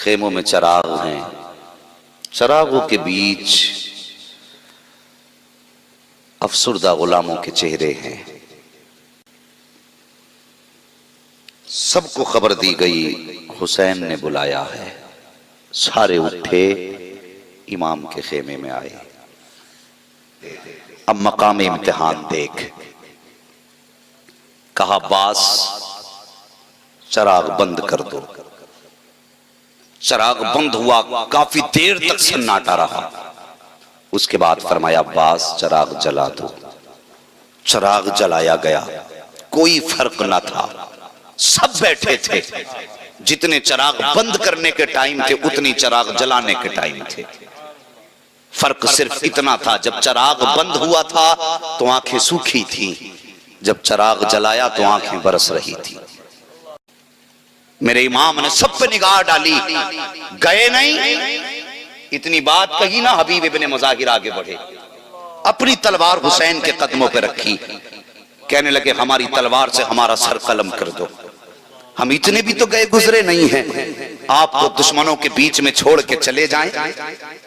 خیموں میں چراغ ہیں، چراغوں کے بیچ افسردہ غلاموں کے چہرے ہیں۔ سب کو خبر دی گئی حسین نے بلایا ہے، سارے اٹھے امام کے خیمے میں آئے۔ اب مقام امتحان دیکھ، کہا عباس چراغ بند کر دو۔ چراغ بند ہوا، کافی دیر تک سناٹا رہا۔ اس کے بعد فرمایا عباس چراغ جلا دو۔ چراغ جلایا گیا، کوئی فرق نہ تھا، سب بیٹھے تھے۔ جتنے چراغ بند کرنے کے ٹائم تھے اتنی چراغ جلانے کے ٹائم تھے۔ فرق صرف اتنا تھا، جب چراغ بند ہوا تھا تو آنکھیں سوکھی تھیں، جب چراغ جلایا تو آنکھیں برس رہی تھی۔ میرے امام نے سب پہ نگاہ ڈالی، گئے نہیں، اتنی بات کہی نا، حبیب ابن مظاہر آگے بڑھے، اپنی تلوار حسین کے قدموں پہ رکھی، کہنے لگے ہماری تلوار سے ہمارا سر قلم کر دو، ہم اتنے بھی تو گئے گزرے نہیں ہیں، آپ کو دشمنوں کے بیچ میں چھوڑ کے چلے جائیں،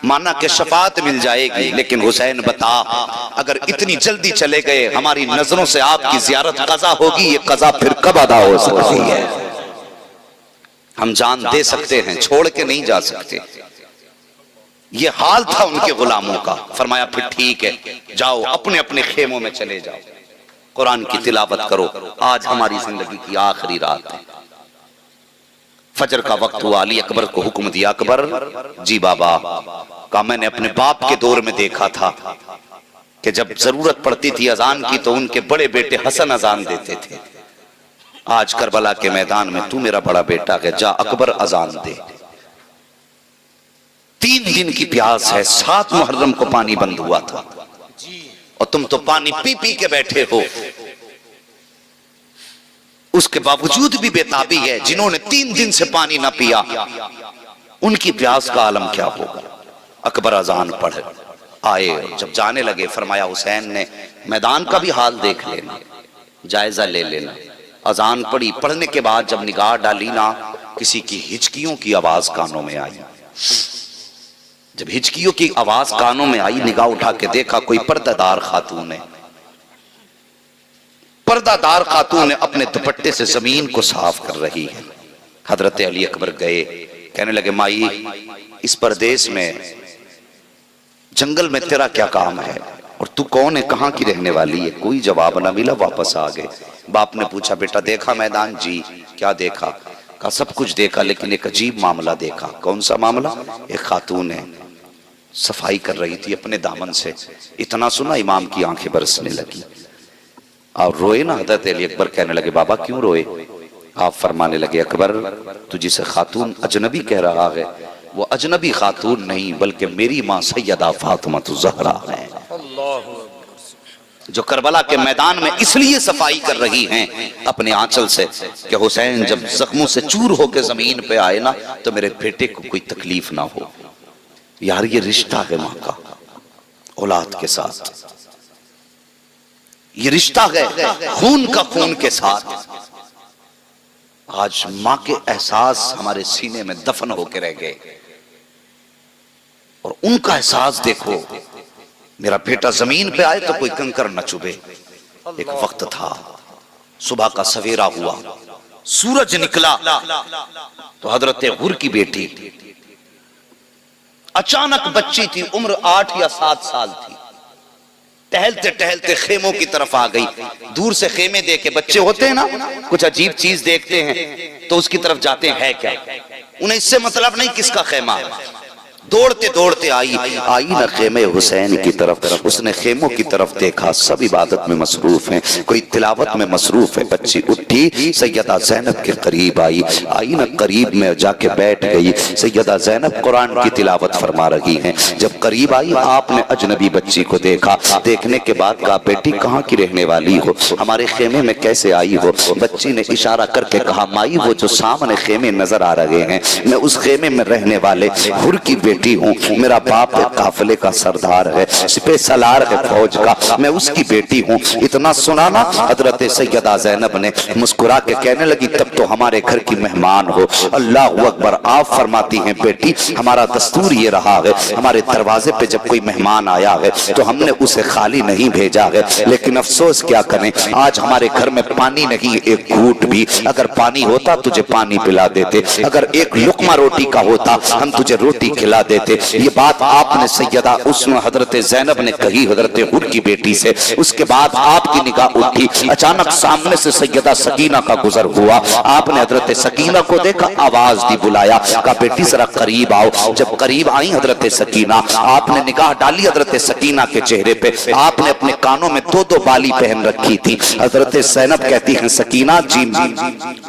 مانا کہ شفاعت مل جائے گی، لیکن حسین بتا اگر اتنی جلدی چلے گئے ہماری نظروں سے آپ کی زیارت قضا ہوگی، یہ قضا پھر کب ادا ہو سکتی ہے؟ ہم جان دے سکتے ہیں، چھوڑ کے نہیں جا سکتے۔ یہ حال تھا ان کے غلاموں کا۔ فرمایا پھر ٹھیک ہے، جاؤ اپنے اپنے خیموں میں چلے جاؤ، قرآن کی تلاوت کرو، آج ہماری زندگی کی آخری رات ہے۔ فجر کا وقت ہوا، علی اکبر کو حکم دیا، اکبر جی بابا، کہا میں نے اپنے باپ کے دور میں دیکھا تھا کہ جب ضرورت پڑتی تھی اذان کی تو ان کے بڑے بیٹے حسن اذان دیتے تھے، آج کربلا کے میدان میں تو میرا بڑا بیٹا ہے، جا اکبر اذان دے۔ 3 دن کی پیاس ہے، 7 محرم کو پانی بند ہوا تھا اور تم تو پانی پی پی کے بیٹھے ہو، اس کے باوجود بھی بے تابی ہے۔ جنہوں نے 3 دن سے پانی نہ پیا ان کی پیاس کا عالم کیا ہوگا؟ اکبر اذان پڑھ آئے، جب جانے لگے فرمایا حسین نے میدان کا بھی حال دیکھ لینا، جائزہ لے لینا۔ اذان پڑھی، پڑھنے کے بعد جب نگاہ ڈالی نا، کسی کی ہچکیوں کی آواز کانوں میں آئی۔ جب ہچکیوں کی آواز کانوں میں آئی، نگاہ اٹھا کے دیکھا کوئی پردہ دار خاتون ہے۔ پردہ دار خاتون اپنے دوپٹے سے زمین کو صاف کر رہی ہے۔ حضرت علی اکبر گئے، کہنے لگے مائی اس پردیس میں جنگل میں تیرا کیا کام ہے اور تو کون ہے، کہاں کی رہنے والی ہے؟ کوئی جواب نہ ملا، واپس آ گئے۔ باپ نے پوچھا بیٹا دیکھا میدان؟ جی۔ کیا دیکھا؟ کہا سب کچھ دیکھا لیکن ایک عجیب معاملہ دیکھا۔ کون سا معاملہ؟ ایک خاتون ہے، صفائی کر رہی تھی اپنے دامن سے، اتنا سنا امام کی آنکھیں برسنے لگی اور روئے نا۔ حضرت علی اکبر کہنے لگے بابا کیوں روئے؟ آپ فرمانے لگے اکبر تو جسے خاتون اجنبی کہہ رہا ہے وہ اجنبی خاتون نہیں بلکہ میری ماں سیدہ فاطمہ الزہرا ہے، جو کربلا کے میدان میں اس لیے صفائی کر رہی ہیں اپنے آنچل سے کہ حسین جب زخموں سے چور ہو کے زمین پہ آئے نا تو میرے بیٹے کو کوئی تکلیف نہ ہو۔ یار یہ رشتہ ہے ماں کا اولاد کے ساتھ، یہ رشتہ ہے خون کا خون کے ساتھ۔ آج ماں کے احساس ہمارے سینے میں دفن ہو کے رہ گئے اور ان کا احساس دیکھو، میرا بیٹا زمین پہ آئے تو کوئی کنکر نہ چبھے۔ ایک وقت تھا، صبح کا سویرا ہوا، سورج نکلا تو حضرت غر کی بیٹی اچانک بچی تھی، عمر 8 یا 7 سال تھی، ٹہلتے ٹہلتے خیموں کی طرف آ گئی۔ دور سے خیمے دیکھے، بچے ہوتے ہیں نا کچھ عجیب چیز دیکھتے ہیں تو اس کی طرف جاتے ہیں، ہے کیا؟ انہیں اس سے مطلب نہیں کس کا خیمہ ہے۔ دوڑتے دوڑتے آئی نہ خیمے حسین کی طرف، اس نے خیموں کی طرف دیکھا، سب عبادت میں مصروف ہیں، کوئی تلاوت میں مصروف ہے۔ بچی اٹھی سیدہ زینب کے قریب آئی نہ قریب میں جا کے بیٹھ گئی۔ سیدہ زینب قرآن کی تلاوت فرما رہی ہیں۔ جب قریب آئی آپ نے اجنبی بچی کو دیکھا، دیکھنے کے بعد کہا بیٹی کہاں کی رہنے والی ہو، ہمارے خیمے میں کیسے آئی ہو؟ بچی نے اشارہ کر کے کہا مائی وہ جو سامنے خیمے نظر آ رہے ہیں میں اس خیمے میں رہنے والے حر کی بیٹی ہوں, میرا باپ ایک قافلے کا سردار ہے, سپہ سالار ہے فوج کا, میں اس کی بیٹی ہوں. اتنا سنا نا حضرت سیدہ زینب نے مسکرا کے کہنے لگی تب تو ہمارے گھر کی مہمان ہو. اللہ اکبر. آپ فرماتی ہیں بیٹی ہمارا دستور یہ رہا ہے, ہمارے دروازے پہ جب کوئی مہمان آیا ہے تو ہم نے اسے خالی نہیں بھیجا ہے, لیکن افسوس کیا کریں آج ہمارے گھر میں پانی نہیں ایک گھوٹ بھی. اگر پانی ہوتا تجھے پانی پلا دیتے, اگر ایک لقمہ روٹی کا ہوتا ہم تجھے روٹی کھلا دیتے. یہ بات آپ نے سیدہ حضرت زینب نے کہی حضرت حر کی بیٹی سے. اس کے بعد آپ کی نگاہ اٹھی, اچانک سامنے سے سیدہ سکینہ کا گزر ہوا. آپ نے حضرت سکینہ کو دیکھا, آواز دی, بلایا, کہا بیٹی ذرا قریب آؤ. جب قریب آئی حضرت سکینہ, آپ نے نگاہ ڈالی حضرت سکینہ کے چہرے پہ. آپ نے اپنے کانوں میں دو بالی پہن رکھی تھی. حضرت زینب کہتی ہیں سکینہ جی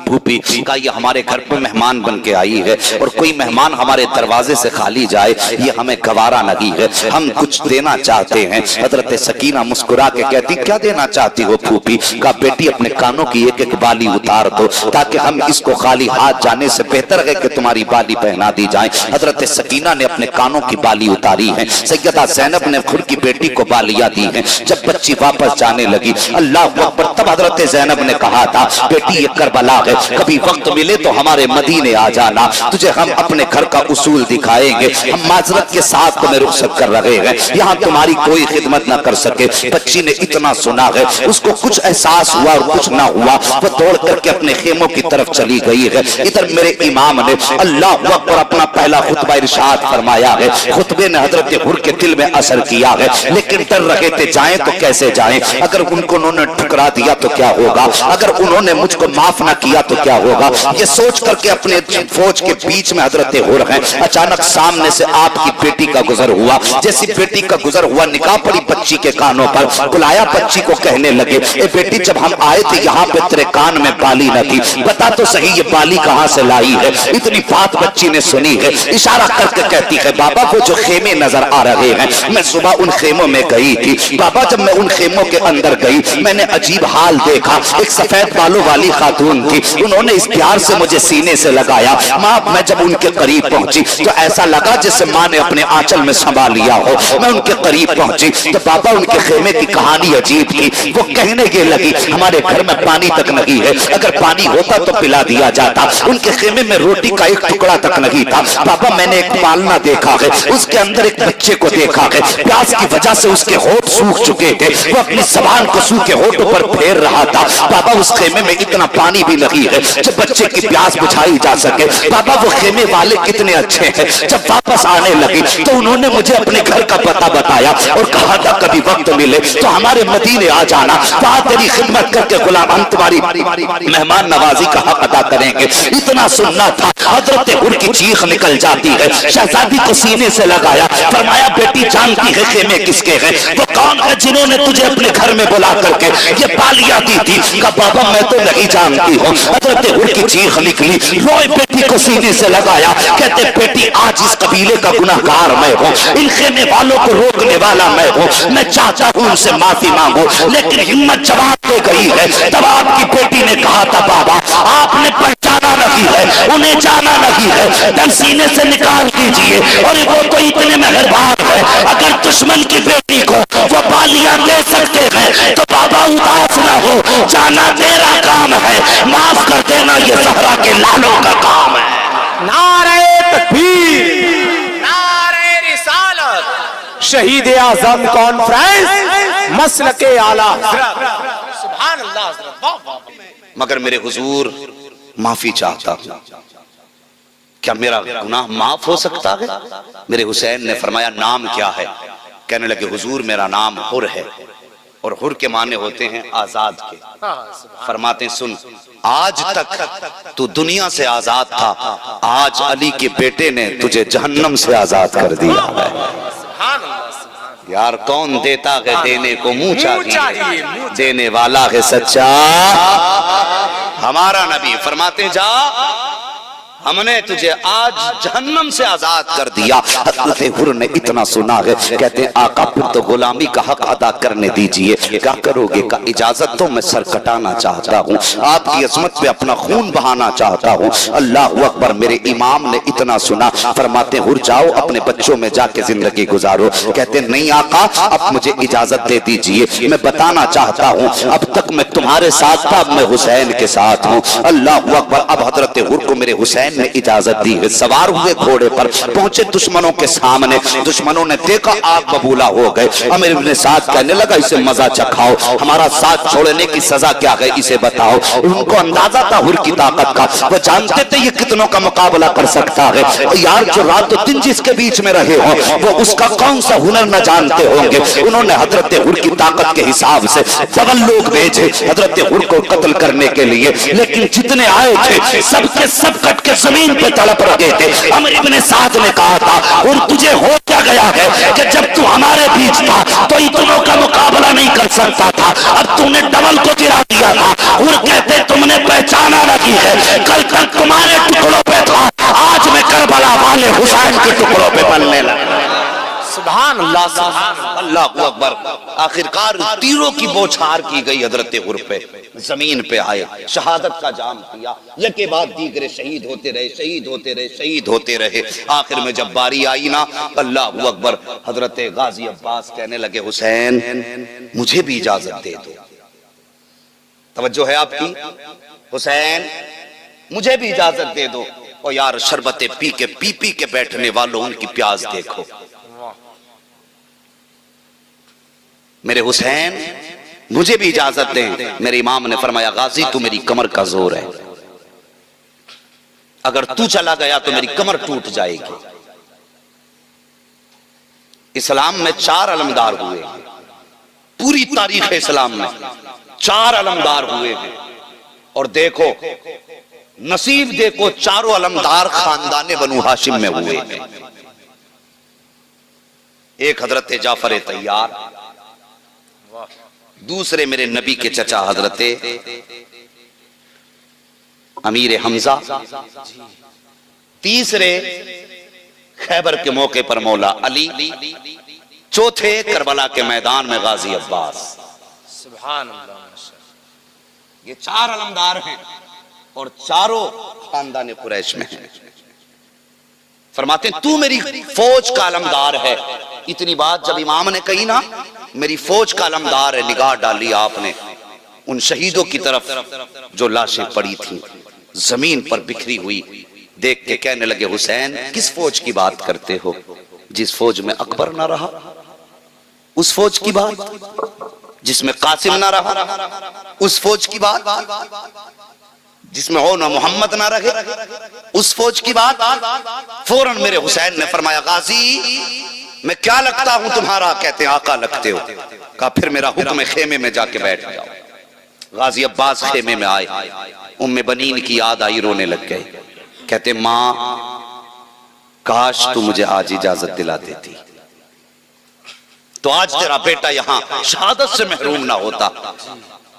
پھوپھی, کہا یہ ہمارے گھر پہ مہمان بن کے آئی ہے اور کوئی مہمان ہمارے دروازے سے خالی جائے یہ ہمیں گوارا نہیں ہے, ہم کچھ دینا چاہتے ہیں. حضرت سکینہ مسکرا کے کہتی کیا دینا چاہتی ہو پھوپھی؟ کہا بیٹی اپنے کانوں کی ایک ایک بالی اتار دو تاکہ ہم اس کو خالی ہاتھ جانے سے بہتر ہے کہ تمہاری بالی پہنا دی جائیں. حضرت سکینہ نے اپنے کانوں کی بالی اتاری ہیں. سیدہ زینب نے خود کی بیٹی کو بالیاں دی ہیں. جب بچی واپس جانے لگی, اللہ اکبر, تب حضرت زینب نے کہا تھا بیٹی یہ کربلا ہے, کبھی وقت ملے تو ہمارے مدینے آ جانا, تجھے ہم اپنے گھر کا اصول دکھائیں گے. ہم معذرت کے ساتھ تمہیں رخصت کر رہے ہیں, یہاں تمہاری کوئی خدمت نہ کر سکے. بچی نے اتنا سنا ہے, اس کو کچھ احساس ہوا اور کچھ نہ ہوا, وہ دوڑ کر کے اپنے خیموں کی طرف چلی گئی ہے. ادھر میرے امام نے اللہ اکبر اپنا پہلا خطبہ ارشاد فرمایا ہے. خطبے نے حضرت حر کے دل میں اثر کیا ہے, لیکن ڈر رہے تھے جائیں تو کیسے جائیں, اگر ان کو انہوں نے ٹھکرا دیا تو کیا ہوگا, اگر انہوں نے مجھ کو معاف نہ کیا تو کیا ہوگا. یہ سوچ کر کے اپنے فوج کے بیچ میں حضرت حر ہیں. اچانک سامنے سے آپ کی بیٹی کا گزر ہوا. جیسی بیٹی کا گزر ہوا نگاہ پڑی بچی کے کانوں پر, بلایا بچی کو, کہنے لگے اے بیٹی جب ہم آئے تھے یہاں پہ تیرے کان میں بالی نہ تھی, بتا تو صحیح یہ بالی کہاں سے لائی ہے. اتنی بات بچی نے سنی ہے, اشارہ کر کے کہتی ہے بابا وہ جو خیمے نظر آ رہے ہیں میں صبح ان خیموں میں گئی تھی بابا. جب میں ان خیموں کے اندر گئی میں نے عجیب حال دیکھا, ایک سفید بالوں والی خاتون تھی, انہوں نے اس پیار سے مجھے سینے سے لگایا. ماں میں جب ان کے قریب پہنچی تو ایسا لگا جیسے ماں نے اپنے آنچل میں سنبھال لیا ہو. میں ان کے قریب پہنچی تو بابا ان کے خیمے کی کہانی عجیب تھی. وہ کہنے یہ لگی ہمارے گھر میں پانی تک نہیں ہے, اگر پانی ہوتا تو پلا دیا جاتا. ان کے خیمے میں روٹی کا ایک ٹکڑا تک نہیں تھا. بابا میں نے ایک پالنا دیکھا ہے, اس کے اندر ایک بچے کو دیکھا ہے, پیاس کی وجہ سے اس کے ہونٹ سوکھ چکے تھے, وہ اپنی زبان کو سوکھے ہونٹوں پر پھیر رہا تھا. بابا اس خیمے میں اتنا پانی بھی نہیں ہے جب بچے کی پیاس بجھائی جا سکے. بابا وہ خیمے والے کتنے اچھے ہیں, جب واپس آنے لگی تو انہوں نے مجھے اپنے گھر کا پتہ بتایا اور کہا تھا کبھی وقت ملے تو ہمارے مدینے آ جانا, وہاں تیری خدمت کر کے غلام ہم تمہاری مہمان نوازی کا حق ادا کریں گے. اتنا سننا تھا حضرت حر کی چیخ نکل جاتی ہے. شہزادی کو سینے سے لگایا, فرمایا بیٹی جانتی ہے خیمے کس کے ہیں, وہ کون ہے جنہوں نے تجھے اپنے گھر میں بلا کر کے یہ بالیاں دی تھی؟ کہا بابا میں تو نہیں جانتی ہوں. حضرت حر کی چیخ نکلی, روئے بیٹی کو سینے سے لگایا, کہتے بیٹی آج اس قبیلے کا گناہگار میں ہوں, ان خیمے والوں کو روکنے والا میں ہوں, میں چاہتا ہوں ان سے معافی مانگو, لیکن ہمت جواب دے گئی ہے. تب آپ کی بیٹی نے کہا تھا بابا آپ نے پہچانا نہیں ہے, انہیں جانا نہیں ہے, دل سینے سے نکال دیجئے. اور وہ تو اتنے مہربان ہے, اگر دشمن کی بیٹی کو وہ بالیاں دے سکتے ہیں تو بابا اداس نہ ہو, جانا تیرا کام ہے, معاف کر دینا یہ زہرا کے لالوں کا کام ہے. نعرہ تکبیر, نعرہ رسالت, شہید اعظم کانفرنس, مسلک اعلیٰ. سبحان اللہ حضرت. مگر میرے حضور معافی چاہتا ہوں, کیا میرا گناہ معاف ہو سکتا ہے؟ میرے حسین نے فرمایا نام کیا ہے؟ کہنے لگے حضور میرا نام حر ہے, اور حر کے معنی ہوتے ہیں آزاد کے. فرماتے ہیں سن, آج تک تو دنیا سے آزاد تھا, آج علی کے بیٹے نے تجھے جہنم سے آزاد کر دیا ہے. یار کون دیتا ہے دینے کو منہ چاہیے, دینے والا ہے سچا ہمارا نبی. فرماتے ہیں جا ہم نے تجھے آج جہنم سے آزاد کر دیا۔ حضرت حر نے اتنا سنا ہے، کہتے ہیں آقا پھر تو غلامی کا حق ادا کرنے دیجئے۔ کیا کرو گے؟ کا اجازت تو میں سر کٹانا چاہتا ہوں، آپ کی عظمت پہ اپنا خون بہانا چاہتا ہوں۔ اللہ اکبر۔ میرے امام نے اتنا سنا، فرماتے حر جاؤ اپنے بچوں میں جا کے زندگی گزارو۔ کہتے ہیں نہیں آقا اب مجھے اجازت دے دیجئے، میں بتانا چاہتا ہوں اب تک میں تمہارے ساتھ تھا، اب میں حسین کے ساتھ ہوں۔ اللہ اکبر۔ اب حضرت حر کو میرے حسین نے اجازت دی ہے، سوار ہوئے گھوڑے پر پہنچے دشمنوں کے سامنے۔ دشمنوں نے دیکھا آگ ببولا ہو گئے۔ امیر ابن سعد کہنے لگا اسے مزہ چکھاؤ، ہمارا ساتھ چھوڑنے کی سزا کیا ہے اسے بتاؤ۔ ان کو اندازہ تھا حر کی طاقت کا، وہ جانتے تھے یہ کتنوں کا مقابلہ کر سکتا ہے۔ یار جو رات و دن جس کے بیچ میں رہے ہوں وہ اس کا کون سا ہنر نہ جانتے ہوں گے۔ انہوں نے حضرت حر کی طاقت کے حساب سے ڈبل لوگ بھیجے حضرت حر کو قتل کرنے کے لیے، لیکن جتنے آئے تھے سب کے سب کٹ کے زمین پہ تڑپ رہے تھے۔ عمر ابن سعد نے کہا تھا اور تجھے ہو کیا گیا ہے کہ جب تو ہمارے بیچ تھا تو اتنوں کا مقابلہ نہیں کر سکتا تھا، اب تو نے ڈبل کو گرا دیا تھا۔ اور کہتے تم نے پہچانا نہیں ہے، کل تک تمہارے ٹکڑوں پہ تھا، آج میں کربلا والے حسین کے ٹکڑوں پہ بننے لگا۔ سبحان اللہ، سبحان اللہ اکبر۔ آخرکار تیروں کی بوچھار کی گئی حضرت حر پہ، زمین پہ آئے، شہادت کا جام پیا، یکے بعد دیگرے شہید ہوتے رہے، شہید ہوتے رہے، شہید ہوتے رہے۔ آخر میں جب باری آئی نا، اللہ اکبر، حضرت غازی عباس کہنے لگے حسین مجھے بھی اجازت دے دو۔ توجہ ہے آپ کی؟ حسین مجھے بھی اجازت دے دو۔ اور یار شربتیں پی کے بیٹھنے والوں ان کی پیاس دیکھو۔ میرے حسین مجھے بھی اجازت دیں۔ میرے امام نے فرمایا غازی تو میری کمر کا زور ہے، اگر تو چلا گیا تو میری کمر ٹوٹ جائے گی۔ اسلام میں 4 علمدار ہوئے ہیں، پوری تاریخ اسلام میں 4 علمدار ہوئے ہیں، اور دیکھو نصیب دیکھو چاروں علمدار خاندان بنو ہاشم میں ہوئے ہیں۔ ایک حضرت جعفر طیار، دوسرے میرے نبی کے چچا حضرت امیر حمزہ، تیسرے خیبر کے موقع پر مولا علی، چوتھے کربلا کے میدان میں غازی عباس۔ سبحان اللہ۔ یہ 4 علمدار ہیں اور چاروں خاندان قریش میں ہیں۔ فرماتے ہیں تو میری فوج کا علمدار ہے۔ اتنی بات جب امام نے کہی نا میری فوج کا علمدار ہے، نگاہ ڈالی آپ نے ان شہیدوں کی طرف جو لاشیں پڑی تھیں زمین پر بکھری ہوئی، دیکھ کے کہنے لگے حسین کس فوج کی بات کرتے ہو؟ جس فوج میں اکبر نہ رہا، اس فوج کی بات؟ جس میں قاسم نہ رہا، اس فوج کی بات؟ جس میں ہو نہ محمد نہ رہے، اس فوج کی بات؟ فوراً میرے حسین نے فرمایا غازی میں کیا لگتا ہوں تمہارا؟ کہتے ہیں آقا لگتے ہو۔ کہا پھر میرا حکم خیمے میں جا کے بیٹھ جاؤ۔ غازی عباس خیمے میں آئے، ام بنین کی یاد آئی، رونے لگ گئے۔ کہتے ماں کاش تو مجھے آج اجازت دلا دیتی تو آج تیرا بیٹا یہاں شہادت سے محروم نہ ہوتا۔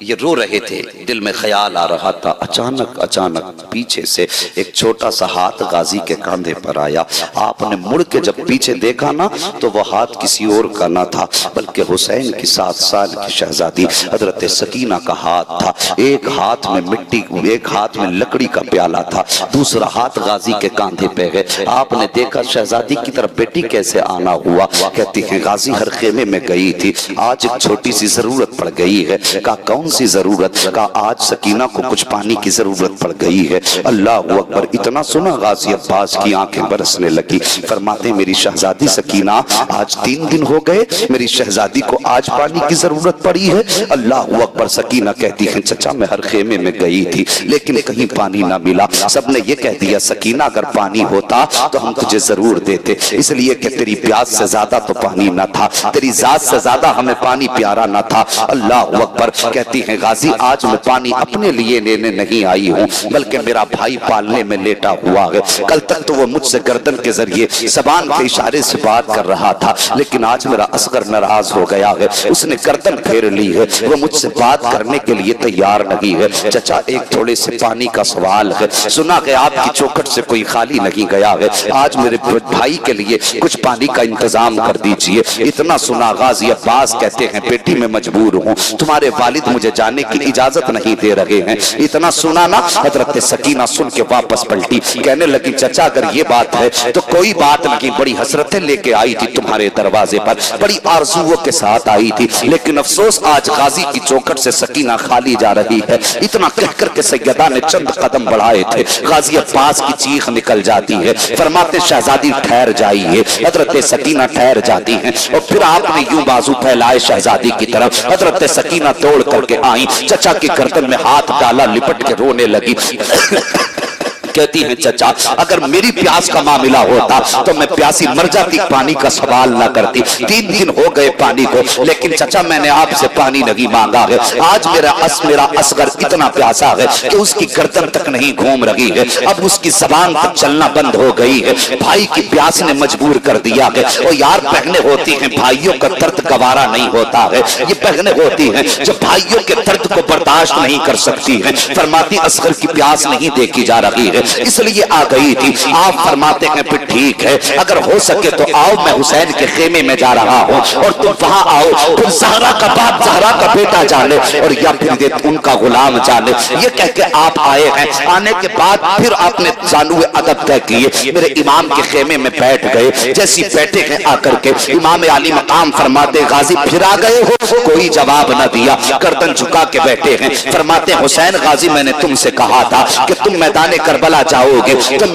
یہ رو رہے تھے، دل میں خیال آ رہا تھا۔ اچانک پیچھے سے ایک چھوٹا سا ہاتھ غازی کے کاندھے پر آیا۔ آپ نے مڑ کے جب پیچھے دیکھا نا تو وہ ہاتھ کسی اور کا نہ تھا بلکہ حسین کی 7 سال کی شہزادی حضرت سکینہ کا ہاتھ تھا۔ ایک ہاتھ میں مٹی، ایک ہاتھ میں لکڑی کا پیالہ تھا، دوسرا ہاتھ غازی کے کاندھے پہ ہے۔ آپ نے دیکھا شہزادی کی طرف بیٹی کیسے آنا ہوا؟ کہتی ہیں غازی ہر خیمے میں گئی تھی، آج ایک چھوٹی سی ضرورت پڑ گئی ہے۔ کہا کون سی ضرورت؟ کہا آج سکینہ کو کچھ پانی کی ضرورت پڑ گئی ہے۔ اللہ اکبر۔ اتنا سنا غازی عباس کی آنکھیں برسنے لگی۔ فرماتے میری شہزادی سکینہ آج 3 دن ہو گئے، میری شہزادی کو آج پانی کی ضرورت پڑی ہے۔ اللہ اکبر۔ سکینہ کہتی ہے چچا میں ہر خیمے میں گئی تھی لیکن کہیں پانی نہ ملا، سب نے یہ کہہ دیا سکینہ اگر پانی ہوتا تو ہم تجھے ضرور دیتے، اس لیے کہ تیری پیاس سے زیادہ تو پانی نہ تھا، تیری ذات سے زیادہ ہمیں پانی پیارا نہ تھا۔ اللہ اکبر۔ کہتی کہتی ہیں غازی آج میں پانی اپنے لیے لینے نہیں آئی ہوں بلکہ میرا بھائی پالنے میں لیٹا ہوا ہے. کل تک تو وہ مجھ سے گردن کے ذریعے زبان کے اشارے سے بات کر رہا تھا لیکن آج میرا اصغر ناراض ہو گیا ہے, اس نے گردن پھیر لی ہے, وہ مجھ سے بات کرنے کے لیے تیار نہیں ہے. چچا ایک تھوڑے سے پانی کا سوال ہے, سنا کہ آپ کی چوکھٹ سے کوئی خالی نہیں گیا ہے, آج میرے بھائی کے لیے کچھ پانی کا انتظام کر دیجئے. اتنا سنا غازی عباس کہتے ہیں بیٹی میں مجبور ہوں, تمہارے والد مجھے جانے کی اجازت نہیں دے رہے ہیں. اتنا سنا نا حضرت سکینہ سن کے واپس پلٹی, کہنے لگی چچا اگر یہ بات ہے تو کوئی بات نہیں, بڑی حسرتیں لے کے آئی تھی تمہارے دروازے پر, بڑی آرزوؤں کے ساتھ آئی تھی, لیکن افسوس آج غازی کی چوکھٹ سے سکینہ خالی جا رہی ہے. اتنا کہہ کر کے سیدہ نے چند قدم بڑھائے تھے, غازی عباس کی چیخ نکل جاتی ہے, فرماتے شہزادی ٹھہر جائیے. حضرت سکینہ ٹھہر جاتی ہیں اور پھر آپ نے یوں بازو پھیلائے شہزادی کی طرف. حضرت سکینہ دوڑ کر کے آئیں, چچا کی گردن میں ہاتھ ڈالا, لپٹ کے رونے لگی. کہتی ہیں چچا اگر میری پیاس کا معاملہ ہوتا تو میں پیاسی مر جاتی, پانی کا سوال نہ کرتی. 3 دن ہو گئے پانی کو, لیکن چچا میں نے آپ سے پانی نہیں مانگا ہے. آج میرا اصغر اتنا پیاسا ہے کہ اس کی گردن تک نہیں گھوم رہی ہے, اب اس کی زبان تک چلنا بند ہو گئی ہے. بھائی کی پیاس نے مجبور کر دیا ہے. اور یار بہنیں ہوتی ہیں, بھائیوں کا درد گوارا نہیں ہوتا ہے. یہ بہنیں ہوتی ہیں جو بھائیوں کے درد کو برداشت نہیں کر سکتی ہیں. فرماتی اصغر کی پیاس نہیں دیکھی جا رہی ہے اس لیے آ گئی تھی. آپ فرماتے ہیں پھر ٹھیک ہے, اگر ہو سکے تو آؤ, میں حسین کے خیمے میں جا رہا ہوں اور تم وہاں آؤ, پھر زہرا کا باپ زہرا کا بیٹا جانے اور یا پھر ان کا غلام جانے. یہ کہہ کے آپ آئے ہیں. آنے کے بعد پھر آپ نے زانو ادب طے کیے, میرے امام کے خیمے میں بیٹھ گئے. جیسی بیٹھے ہیں آ کر کے امام علی مقام فرماتے غازی پھر آ گئے ہو, کوئی جواب نہ دیا, گردن جھکا کے بیٹھے ہیں. فرماتے حسین غازی میں نے تم سے کہا تھا کہ تم میدان کربلا جاؤ گے تو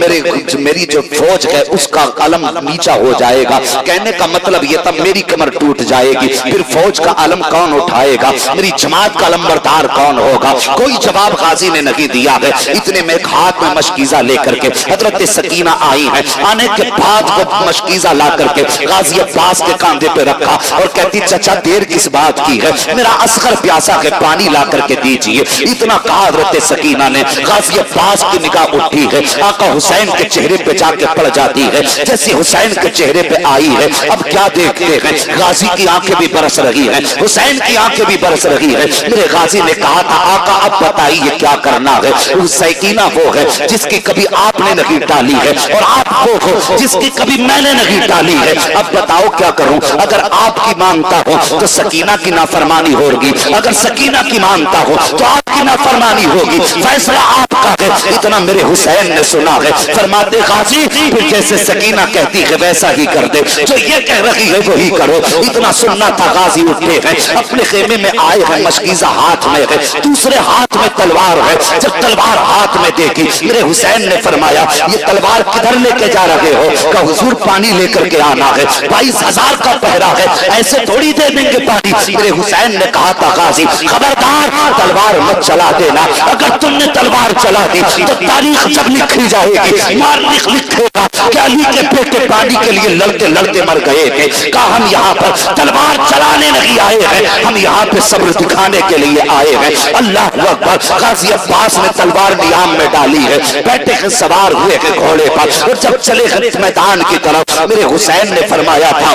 میری جو فوج ہے اس کا علم نیچا ہو جائے گا. کہنے کا مطلب یہ تھا میری کمر ٹوٹ جائے گی, پھر فوج کا علم کون اٹھائے گا, میری جماعت کا علمبردار کون ہوگا. کوئی جواب غازی نے نہیں دیا ہے. اتنے میں ایک ہاتھ میں مشکیزہ لے کر کے حضرت سکینہ آئی ہیں. آنے کے بعد وہ مشکیزہ لا کر کے غازی عباس کے کاندھے پہ رکھا اور کہتی چچا دیر کس بات کی ہے, میرا اصغر پیاسا ہے, پانی لا کر کے دیجئے. اتنا کہا حضرت سکینہ نے, غازی عباس کی نگاہ اٹھی ہے, آقا حسین کے چہرے پہ جا کے پڑ جاتی ہے. جیسے حسین کے چہرے پہ آئی ہے اب کیا دیکھتے ہیں, غازی کی آنکھیں بھی برس رہی ہیں, حسین کی آنکھیں بھی برس رہی ہیں. میرے غازی نے کہا تھا آقا اب بتائیے کیا کرنا ہے. سکینہ وہ ہے جس کی کبھی آپ نے نہیں ٹالی ہے اور آپ وہ ہو جس کی کبھی میں نے نہیں ٹالی ہے. اب بتاؤ کیا کروں, اگر آپ کی مانگتا ہو تو سکینہ کی نافرمانی ہوگی, اگر سکینہ کی مانگتا ہو تو آپ کی نافرمانی ہوگی. فیصلہ آپ کا ہے. اتنا میرے حسین نے سنا ہے. فرماتے غازی پھر جیسے سکینہ کہتی ہے ویسا ہی کر دے, جو یہ کہہ رہی ہے وہی کرو. اتنا سننا تھا. غازی اٹھے ہیں, اپنے خیمے میں آئے ہیں, مشکیزہ ہاتھ میں ہے, دوسرے ہاتھ میں تلوار ہے. جب تلوار ہاتھ میں دیکھی میرے حسین نے فرمایا یہ تلوار کدھر لے کے جا رہے ہو, کہ حضور پانی لے کر کے آنا ہے, 22,000 کا پہرا ہے, ایسے تھوڑی دے دیں گے پانی. میرے حسین نے کہا تھا غازی خبردار تلوار مت چلا دینا, اگر تم نے تلوار چلا دی تو تاریخ جب لکھی جائے گی مارخ لکھے گا کہ علی کے بیٹے پانی کے لیے لڑتے لڑتے مر گئے تھے. کہا ہم یہاں پر تلوار چلانے نہیں آئے ہیں, ہم یہاں پہ صبر دکھانے کے لیے آئے ہیں. اللہ اکبر. غازی عباس نے تلوار نیام میں ڈالی ہے, بیٹھے ہیں سوار ہوئے ہیں گھوڑے پر, اور جب چلے ہیں میدان کی طرف میرے حسین نے فرمایا تھا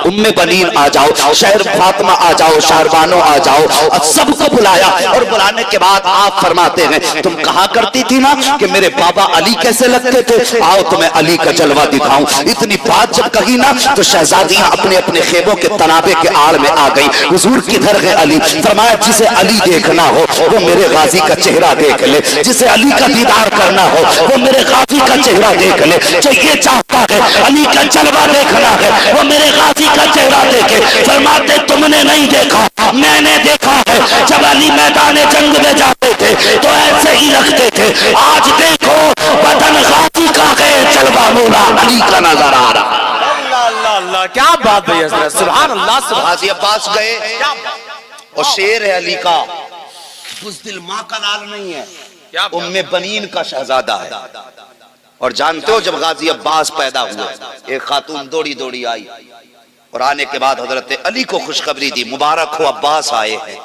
ام بنین آ جاؤ, شہر فاطمہ آ جاؤ, شہربانو آ جاؤ, اور سب کو بلایا. اور بلانے کے بعد آپ فرماتے ہیں تم کہا کرتی تھی نا کہ میرے بابا علی کیسے لگتے تھے, آؤ تمہیں علی کا جلوہ دکھاؤں. اتنی بات جب کہی نا تو شہزادیاں اپنے اپنے خیموں کے تنابے کے آڑ میں آ گئی. حضور کدھر ہے علی؟ فرمایا جسے علی دیکھنا ہو وہ میرے غازی کا چہرہ دیکھ لے, جسے علی کا دیدار کرنا ہو وہ میرے غازی کا چہرہ دیکھ لے. جو یہ چاہتا ہے علی کا جلوہ دیکھنا ہے وہ میرے غازی کا چہرہ دیکھے. فرماتے تم نے نہیں دیکھا, میں نے دیکھا ہے. جب علی میدان جنگ میں جاتے تھے تو ایسے ہی رکھتے تھے. آج دیکھو بدن غازی کا ہے, جلوہ مولا علی کا نظر آ رہا. اللہ اللہ اللہ, کیا بات ہے حضرت, سبحان اللہ. غازی عباس گئے اور شیر ہے علی کا, بزدل ماں کا نال نہیں ہے, ام بنین کا شہزادہ ہے. اور جانتے ہو جب غازی عباس پیدا ہوئے ایک خاتون دوڑی دوڑی آئی اور آنے کے بعد حضرت علی کو خوشخبری دی, مبارک ہو عباس آئے ہیں.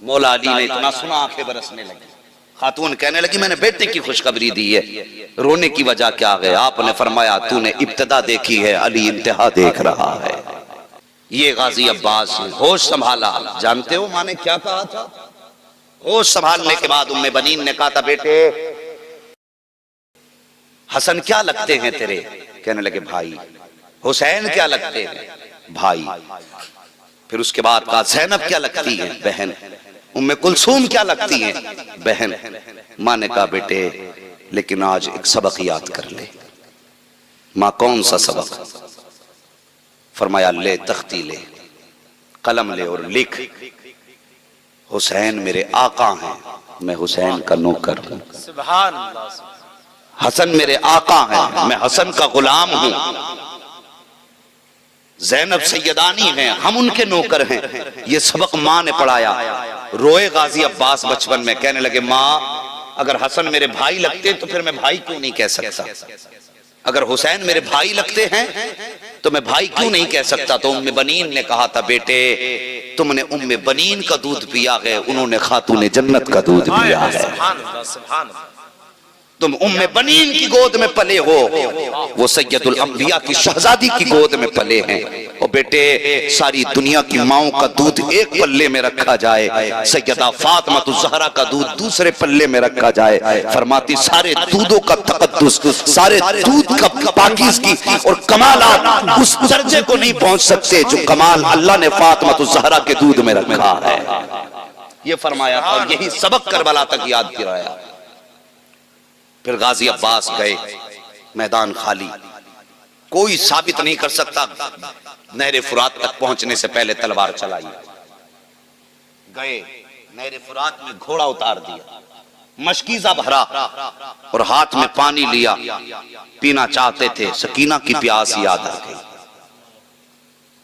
مولا علی نے اتنا سنا آنکھیں برسنے لگی. خاتون کہنے لگی میں نے بیٹے کی خوشخبری دی ہے, رونے کی وجہ کیا ہے؟ آپ نے فرمایا تو نے ابتدا دیکھی ہے, علی انتہا دیکھ رہا ہے. یہ غازی عباس ہوش سنبھالا. جانتے ہو ماں نے کیا کہا تھا؟ ہوش سنبھالنے کے بعد ام بنین نے کہا تھا بیٹے حسن کیا لگتے ہیں تیرے؟ کہنے لگے بھائی. حسین کیا لگتے ہیں؟ بھائی. پھر اس کے بعد کہا زینب کیا لگتی ہیں؟ بہن. ام کلثوم کیا لگتی ہیں؟ بہن. ماں نے کہا بیٹے لیکن آج ایک سبق یاد کر لے. ماں کون سا سبق؟ فرمایا لے تختی لے, قلم لے اور لکھ, حسین میرے آقا ہیں, میں حسین کا نوکر ہوں. سبحان اللہ. حسن میرے آقا ہیں, میں حسن کا غلام ہوں. زینب سیدانی ہیں, ہم ان کے نوکر ہیں. یہ سبق ماں نے پڑھایا. روئے غازی عباس بچپن میں, کہنے لگے ماں اگر حسن میرے بھائی لگتے تو پھر میں بھائی کیوں نہیں کہہ سکتا؟ اگر حسین میرے بھائی لگتے ہیں تو میں بھائی کیوں نہیں کہہ سکتا؟ تو ام بنین نے کہا تھا بیٹے تم نے ام بنین کا دودھ پیا ہے, انہوں نے خاتون جنت کا دودھ پیا ہے. سبحان اللہ. سبحان اللہ. تم ام بنین کی گود میں پلے ہو, وہ سید الانبیاء کی شہزادی کی گود میں پلے ہیں. اور بیٹے ساری دنیا کی ماؤں کا دودھ ایک پلے میں رکھا جائے, سیدہ فاطمہ الزہرا کا دودھ دوسرے پلے میں رکھا جائے. فرماتی سارے دودھوں کا تقدس, سارے دودھ کا پاکیزگی اور کمالات اس درجے کو نہیں پہنچ سکتے جو کمال اللہ نے فاطمہ الزہرا کے دودھ میں رکھا ہے. یہ فرمایا تھا اور یہی سبق کربلا تک یاد کرایا. پھر غازی عباس گئے, میدان خالی, کوئی ثابت نہیں کر سکتا. نہر فرات تک پہنچنے سے پہلے تلوار چلائی. گئے نہر فرات میں گھوڑا اتار دیا, مشکیزہ بھرا اور ہاتھ میں پانی لیا. پینا چاہتے تھے, سکینہ کی پیاس یاد آ گئی.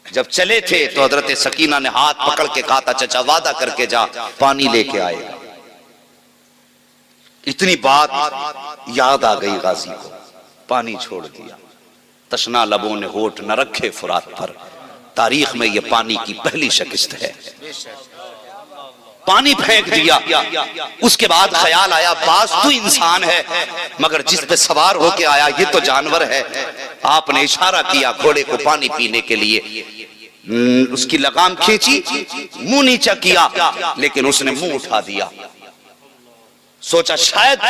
جب چلے تھے تو حضرت سکینہ نے ہاتھ پکڑ کے کہا تھا چچا وعدہ کر کے جا پانی لے کے آئے. اتنی بات یاد آ گئی غازی کو, پانی چھوڑ دیا. تشنا لبوں نے ہونٹ نہ رکھے فرات پر, تاریخ میں یہ پانی کی پہلی شکست ہے. پانی پھینک دیا. اس کے بعد خیال آیا باز تو انسان ہے مگر جس پہ سوار ہو کے آیا یہ تو جانور ہے. آپ نے اشارہ کیا گھوڑے کو پانی پینے کے لیے, اس کی لگام کھینچی, منہ نیچا کیا لیکن اس نے منہ اٹھا دیا. سوچا شاید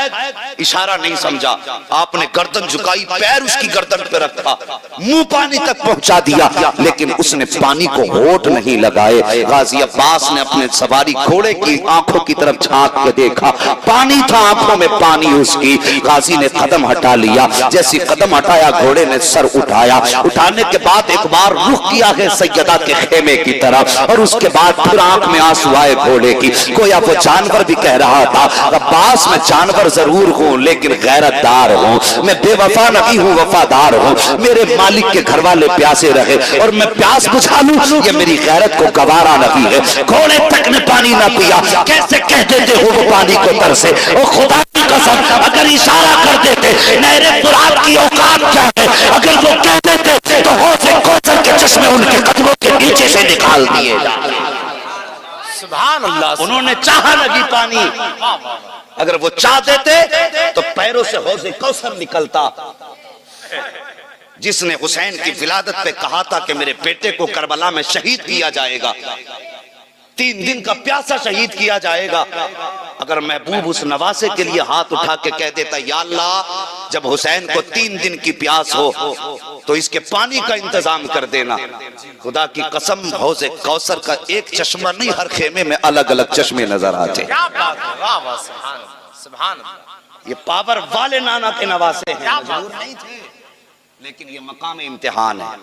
اشارہ نہیں سمجھا, آپ نے گردن جھکائی, پیر اس کی گردن پہ رکھا, منہ پانی تک پہنچا دیا لیکن اس نے پانی کو ہونٹ نہیں لگائے. غازی عباس نے اپنے سواری گھوڑے کی آنکھوں کی طرف جھانک کے دیکھا, پانی تھا آنکھوں میں پانی اس کی. غازی نے قدم ہٹا لیا, جیسی قدم ہٹایا گھوڑے نے سر اٹھایا. اٹھانے کے بعد ایک بار رخ کیا ہے سیدہ کے خیمے کی طرف اور اس کے بعد پھر آنکھ میں آنسو آئے گھوڑے کی. گویا وہ جانور بھی کہہ رہا تھا میں جانور ضرور ہوں لیکن غیرت دار ہوں, میں بے وفا نبی ہوں وفادار ہوں. میرے مالک کے گھر والے پیاسے رہے اور میں پیاس بجھا لوں, یہ میری غیرت کو گوارا نبی ہے. گھوڑے تک نے پانی نہ پیا, کیسے کہہ دیتے ہو وہ پانی کو ترسے؟ اور خدا کی قسم اگر اشارہ کر دیتے نہر فرات کی اوقات کیا ہے, اگر وہ کہہ دیتے تو حوض کوثر کے چشمے ان کے قدموں کے نیچے سے نکال دیے جاتے. سبحان اللہ. انہوں نے چاہا لگی پانی, اگر وہ چاہ دیتے تو پیروں سے حوض کوثر نکلتا. جس نے حسین کی ولادت پہ کہا تھا کہ میرے بیٹے کو کربلا میں شہید کیا جائے گا, 3 دن کا پیاسا شہید کیا جائے گا, اگر محبوب اس نواسے کے لیے ہاتھ اٹھا کے کہہ دیتا یا اللہ جب حسین کو 3 دن کی پیاس ہو تو اس کے پانی کا انتظام کر دینا. خدا کی قسم حوض کوثر کا ایک چشمہ نہیں, ہر خیمے میں الگ الگ چشمے نظر آتے. یہ پاور والے نانا کے نواسے ہیں, مجبور نہیں تھے, لیکن یہ مقام امتحان ہے.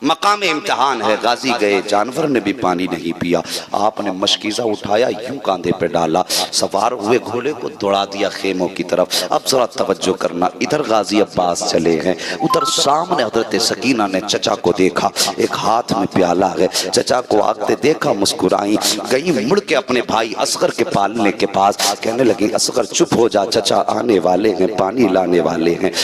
مقام امتحان ہے. غازی گئے, جانور نے بھی پانی نہیں پیا. آپ نے مشکیزہ اٹھایا, یوں کاندھے پہ ڈالا, سوار ہوئے گھوڑے کو دوڑا دیا خیموں کی طرف. اب ذرا توجہ کرنا, ادھر غازی عباس چلے ہیں, ادھر سامنے حضرت سکینہ نے چچا کو دیکھا, ایک ہاتھ میں پیالہ ہے. چچا کو آگتے دیکھا, مسکرائیں, گئی مڑ کے اپنے بھائی اصغر کے پالنے کے پاس, کہنے لگی اصغر چپ ہو جا, چچا آنے والے ہیں, پانی لانے والے ہیں.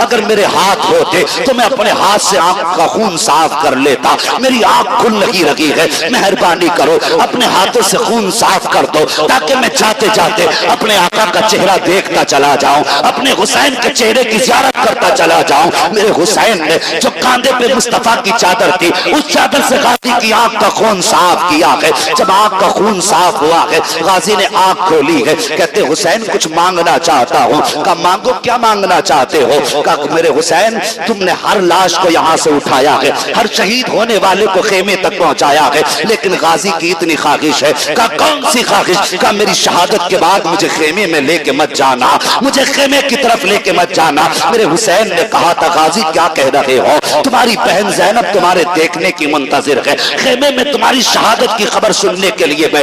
اگر میرے ہاتھ ہوتے تو میں اپنے ہاتھ سے آنکھ کا خون صاف کر لیتا، میری آنکھ کھل لگی رہی ہے، مہربانی کرو اپنے ہاتھوں سے خون صاف کر دو تاکہ میں جاتے جاتے اپنے آقا کا چہرہ دیکھتا چلا جاؤں، اپنے حسین کے چہرے کی زیارت کرتا چلا جاؤں۔ میرے حسین نے جو کاندھے پہ مصطفیٰ کی چادر تھی، اس چادر سے غازی کی آنکھ کا خون صاف کیا ہے۔ جب آنکھ کا خون صاف ہوا ہے، غازی نے آنکھ کھولی ہے، کہتے حسین کچھ مانگنا چاہتا ہوں۔ کہا مانگو، کیا مانگنا چاہتے ہو؟ کہا میرے حسین تم نے ہر لاش کو یہاں سے اٹھایا ہے، ہر شہید ہونے والے کو خیمے تک پہنچایا ہے، لیکن غازی کی اتنی خواہش ہے۔ کہا کون سی خواہش؟ کہا میری شہادت کے بعد مجھے خیمے میں لے کے مت جانا، مجھے خیمے کی طرف لے کے مت جانا۔ میرے حسین نے کہا تھا غازی کیا کہہ رہے ہو؟ تمہاری بہن زینب تمہارے دیکھنے کی منتظر ہے، خیمے میں تمہاری شہادت کی خبر سننے کے لیے بیٹھی